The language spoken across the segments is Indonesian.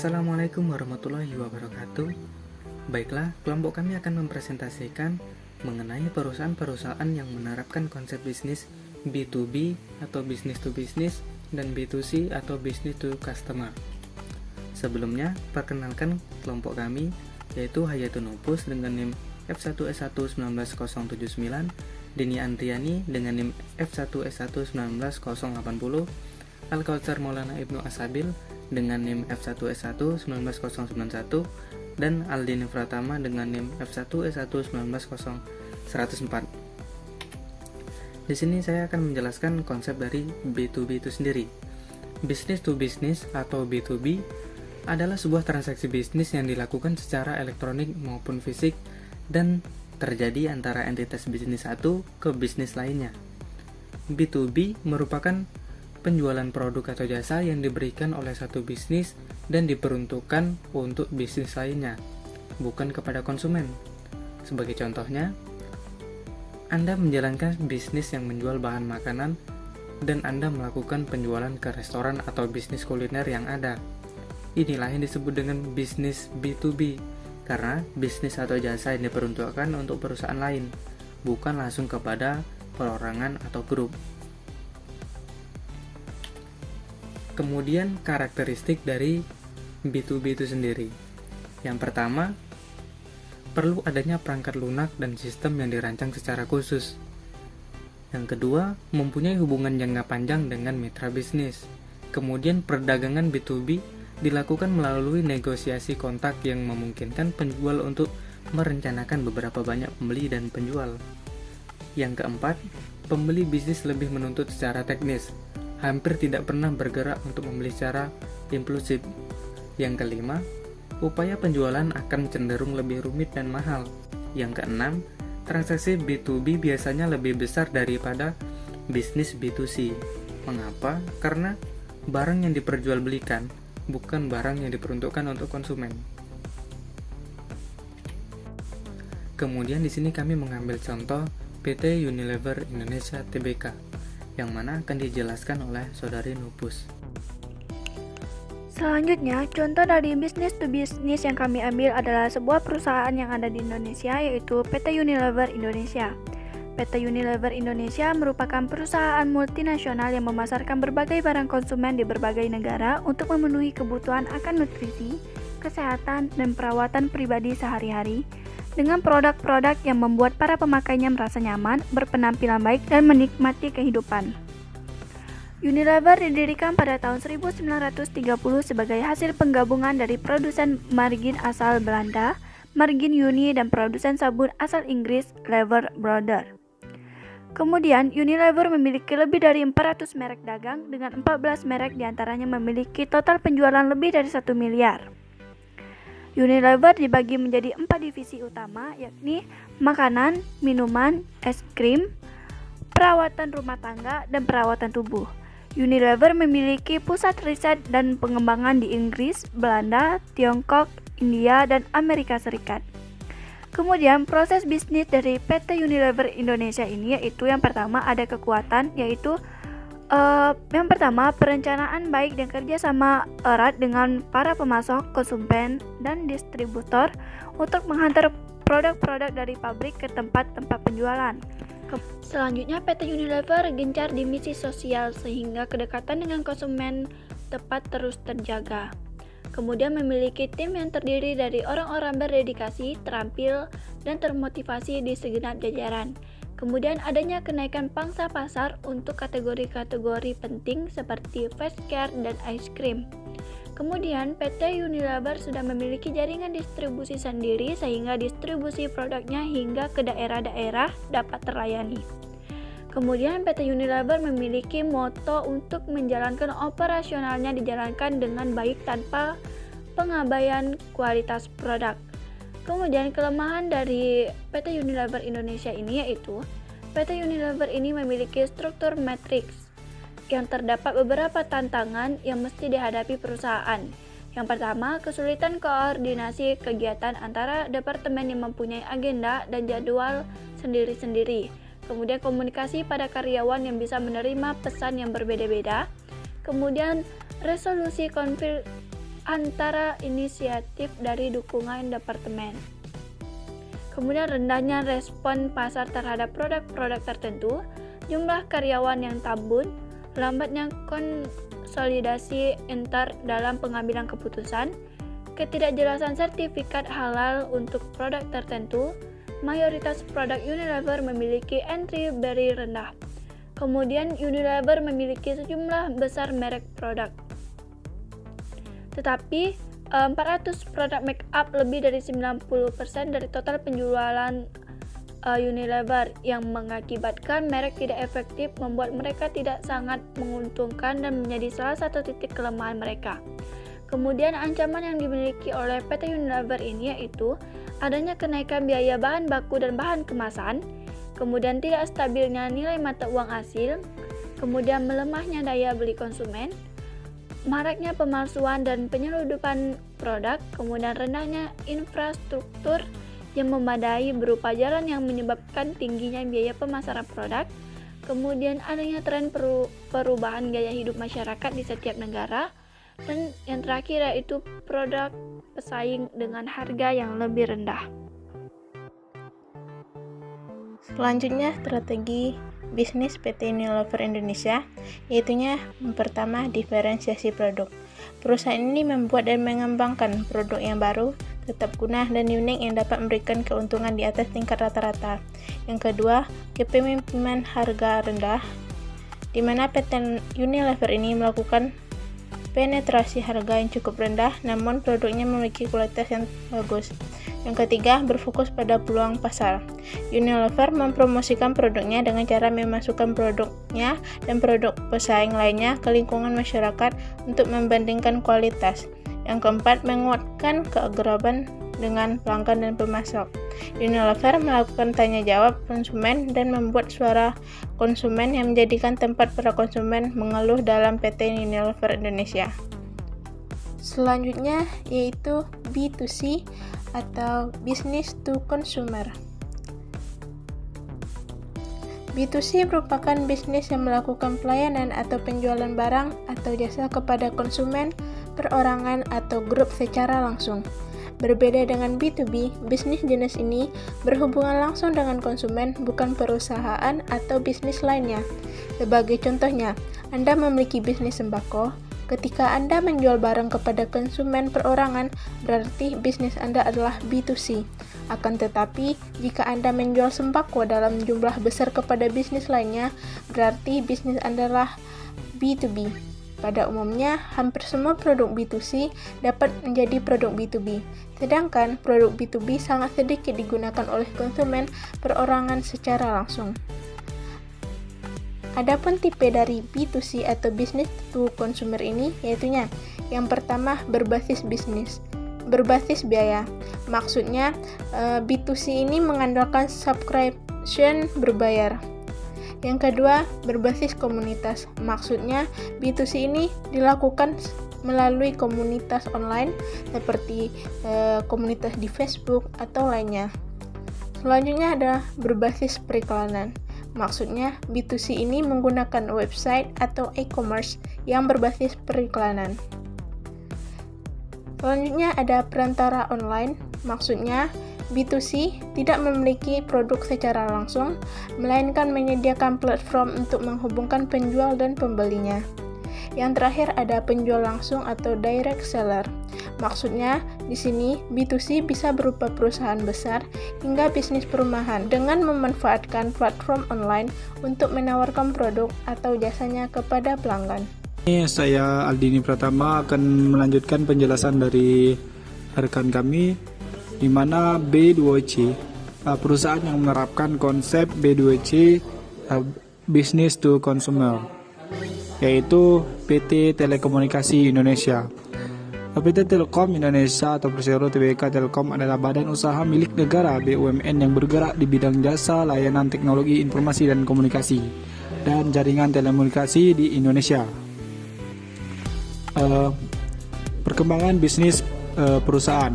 Assalamualaikum warahmatullahi wabarakatuh. Baiklah, kelompok kami akan mempresentasikan mengenai perusahaan-perusahaan yang menerapkan konsep bisnis B2B atau business to business dan B2C atau business to customer. Sebelumnya, perkenalkan kelompok kami yaitu Hayatun Nupus dengan NIM F1S1 19079, Dini Andriani dengan NIM F1S1 19080, Al-Kautsar Maulana Ibnu Asabil dengan NIM F1S1 19091 dan Aldini Pratama dengan NIM F1S1 19004. Di sini saya akan menjelaskan konsep dari B2B itu sendiri. Business to business atau B2B adalah sebuah transaksi bisnis yang dilakukan secara elektronik maupun fisik dan terjadi antara entitas bisnis satu ke bisnis lainnya. B2B merupakan penjualan produk atau jasa yang diberikan oleh satu bisnis dan diperuntukkan untuk bisnis lainnya, bukan kepada konsumen. Sebagai contohnya, Anda menjalankan bisnis yang menjual bahan makanan dan Anda melakukan penjualan ke restoran atau bisnis kuliner yang ada. Inilah yang disebut dengan bisnis B2B, karena bisnis atau jasa yang diperuntukkan untuk perusahaan lain, bukan langsung kepada perorangan atau grup. Kemudian karakteristik dari B2B itu sendiri. Yang pertama, perlu adanya perangkat lunak dan sistem yang dirancang secara khusus. Yang kedua, mempunyai hubungan jangka panjang dengan mitra bisnis. Kemudian perdagangan B2B dilakukan melalui negosiasi kontak yang memungkinkan penjual untuk merencanakan beberapa banyak pembeli dan penjual. Yang keempat, pembeli bisnis lebih menuntut secara teknis, hampir tidak pernah bergerak untuk membeli secara impulsif. Yang kelima, upaya penjualan akan cenderung lebih rumit dan mahal. Yang keenam, transaksi B2B biasanya lebih besar daripada bisnis B2C. Mengapa? Karena barang yang diperjualbelikan bukan barang yang diperuntukkan untuk konsumen. Kemudian di sini kami mengambil contoh PT Unilever Indonesia Tbk, yang mana akan dijelaskan oleh Saudari Nupus. Selanjutnya, contoh dari bisnis to bisnis yang kami ambil adalah sebuah perusahaan yang ada di Indonesia, yaitu PT Unilever Indonesia. PT Unilever Indonesia merupakan perusahaan multinasional yang memasarkan berbagai barang konsumen di berbagai negara untuk memenuhi kebutuhan akan nutrisi, kesehatan, dan perawatan pribadi sehari-hari, dengan produk-produk yang membuat para pemakainya merasa nyaman, berpenampilan baik, dan menikmati kehidupan. Unilever didirikan pada tahun 1930 sebagai hasil penggabungan dari produsen margarin asal Belanda, Margarin Uni, dan produsen sabun asal Inggris, Lever Brothers. Kemudian, Unilever memiliki lebih dari 400 merek dagang, dengan 14 merek diantaranya memiliki total penjualan lebih dari 1 miliar. Unilever dibagi menjadi 4 divisi utama, yakni makanan, minuman, es krim, perawatan rumah tangga, dan perawatan tubuh. Unilever memiliki pusat riset dan pengembangan di Inggris, Belanda, Tiongkok, India, dan Amerika Serikat. Kemudian proses bisnis dari PT Unilever Indonesia ini yaitu yang pertama ada kekuatan, yaitu yang pertama, perencanaan baik dan kerjasama erat dengan para pemasok, konsumen, dan distributor untuk menghantar produk-produk dari pabrik ke tempat-tempat penjualan. Selanjutnya, PT Unilever gencar di misi sosial sehingga kedekatan dengan konsumen tepat terus terjaga. Kemudian memiliki tim yang terdiri dari orang-orang berdedikasi, terampil, dan termotivasi di segenap jajaran. Kemudian adanya kenaikan pangsa pasar untuk kategori-kategori penting seperti face care dan ice cream. Kemudian PT Unilever sudah memiliki jaringan distribusi sendiri sehingga distribusi produknya hingga ke daerah-daerah dapat terlayani. Kemudian PT Unilever memiliki moto untuk menjalankan operasionalnya dijalankan dengan baik tanpa pengabaian kualitas produk. Kemudian kelemahan dari PT Unilever Indonesia ini yaitu PT Unilever ini memiliki struktur matriks yang terdapat beberapa tantangan yang mesti dihadapi perusahaan. Yang pertama, kesulitan koordinasi kegiatan antara departemen yang mempunyai agenda dan jadwal sendiri-sendiri. Kemudian komunikasi pada karyawan yang bisa menerima pesan yang berbeda-beda. Kemudian resolusi konflik antara inisiatif dari dukungan departemen. Kemudian rendahnya respon pasar terhadap produk-produk tertentu, jumlah karyawan yang tambun, lambatnya konsolidasi entar dalam pengambilan keputusan, ketidakjelasan sertifikat halal untuk produk tertentu. Mayoritas produk Unilever memiliki entry barrier rendah. Kemudian Unilever memiliki sejumlah besar merek produk. Tetapi 400 produk make up lebih dari 90% dari total penjualan Unilever, yang mengakibatkan merek tidak efektif, membuat mereka tidak sangat menguntungkan dan menjadi salah satu titik kelemahan mereka. Kemudian ancaman yang dimiliki oleh PT Unilever ini yaitu adanya kenaikan biaya bahan baku dan bahan kemasan, kemudian tidak stabilnya nilai mata uang hasil, kemudian melemahnya daya beli konsumen, maraknya pemalsuan dan penyelundupan produk, kemudian rendahnya infrastruktur yang memadai berupa jalan yang menyebabkan tingginya biaya pemasaran produk, kemudian adanya tren perubahan gaya hidup masyarakat di setiap negara, dan yang terakhir yaitu produk pesaing dengan harga yang lebih rendah. Selanjutnya, strategi bisnis PT Unilever Indonesia, yaitunya pertama, diferensiasi produk. Perusahaan ini membuat dan mengembangkan produk yang baru, tetap guna dan unik yang dapat memberikan keuntungan di atas tingkat rata-rata. Yang kedua, kepemimpinan harga rendah, di mana PT Unilever ini melakukan penetrasi harga yang cukup rendah, namun produknya memiliki kualitas yang bagus. Yang ketiga, berfokus pada peluang pasar. Unilever mempromosikan produknya dengan cara memasukkan produknya dan produk pesaing lainnya ke lingkungan masyarakat untuk membandingkan kualitas. Yang keempat, menguatkan keakraban dengan pelanggan dan pemasok. Unilever melakukan tanya jawab konsumen dan membuat suara konsumen yang menjadikan tempat para konsumen mengeluh dalam PT Unilever Indonesia. Selanjutnya yaitu B2C atau Business to Consumer. B2C merupakan bisnis yang melakukan pelayanan atau penjualan barang atau jasa kepada konsumen, perorangan, atau grup secara langsung. Berbeda dengan B2B, bisnis jenis ini berhubungan langsung dengan konsumen, bukan perusahaan atau bisnis lainnya. Sebagai contohnya, Anda memiliki bisnis sembako. Ketika Anda menjual barang kepada konsumen perorangan, berarti bisnis Anda adalah B2C. Akan tetapi, jika Anda menjual sembako dalam jumlah besar kepada bisnis lainnya, berarti bisnis Anda adalah B2B. Pada umumnya, hampir semua produk B2C dapat menjadi produk B2B, sedangkan produk B2B sangat sedikit digunakan oleh konsumen perorangan secara langsung. Adapun tipe dari B2C atau Business to Consumer ini, yaitunya yang pertama, berbasis biaya. Maksudnya, B2C ini mengandalkan subscription berbayar. Yang kedua, berbasis komunitas. Maksudnya, B2C ini dilakukan melalui komunitas online seperti komunitas di Facebook atau lainnya. Selanjutnya ada berbasis periklanan. Maksudnya, B2C ini menggunakan website atau e-commerce yang berbasis periklanan. Selanjutnya ada perantara online. Maksudnya, B2C tidak memiliki produk secara langsung, melainkan menyediakan platform untuk menghubungkan penjual dan pembelinya. Yang terakhir ada penjual langsung atau direct seller. Maksudnya, di sini B2C bisa berupa perusahaan besar hingga bisnis perumahan dengan memanfaatkan platform online untuk menawarkan produk atau jasanya kepada pelanggan. Saya Aldini Pratama akan melanjutkan penjelasan dari rekan kami, di mana B2C, perusahaan yang menerapkan konsep B2C, Business to Consumer, yaitu PT Telekomunikasi Indonesia. PT Telkom Indonesia atau Persero Tbk Telkom adalah badan usaha milik negara BUMN yang bergerak di bidang jasa layanan teknologi informasi dan komunikasi dan jaringan telekomunikasi di Indonesia. Perkembangan bisnis perusahaan.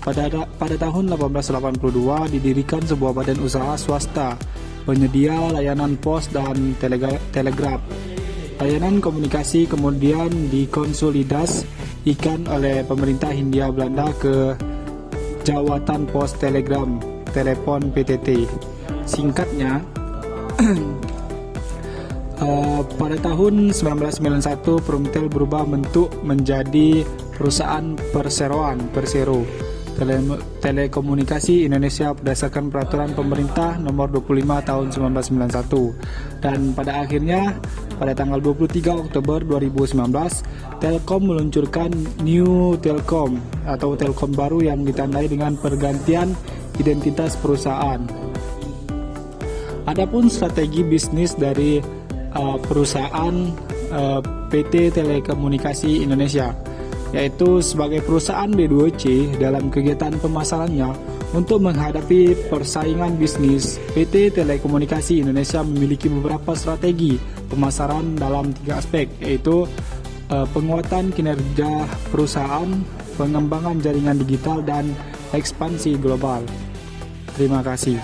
Pada tahun 1882 didirikan sebuah badan usaha swasta penyedia layanan pos dan telegraf Layanan komunikasi kemudian dikonsolidasikan oleh pemerintah Hindia Belanda ke Jawatan Pos Telegram Telepon PTT. Singkatnya, pada tahun 1991 Promtel berubah bentuk menjadi perusahaan perseroan Persero Telekomunikasi Indonesia berdasarkan peraturan pemerintah nomor 25 tahun 1991, dan pada akhirnya pada tanggal 23 Oktober 2019 Telkom meluncurkan New Telkom atau Telkom baru yang ditandai dengan pergantian identitas perusahaan. Adapun strategi bisnis dari perusahaan PT Telekomunikasi Indonesia, yaitu sebagai perusahaan B2C dalam kegiatan pemasarannya untuk menghadapi persaingan bisnis, PT Telekomunikasi Indonesia memiliki beberapa strategi pemasaran dalam 3 aspek, yaitu penguatan kinerja perusahaan, pengembangan jaringan digital, dan ekspansi global. Terima kasih.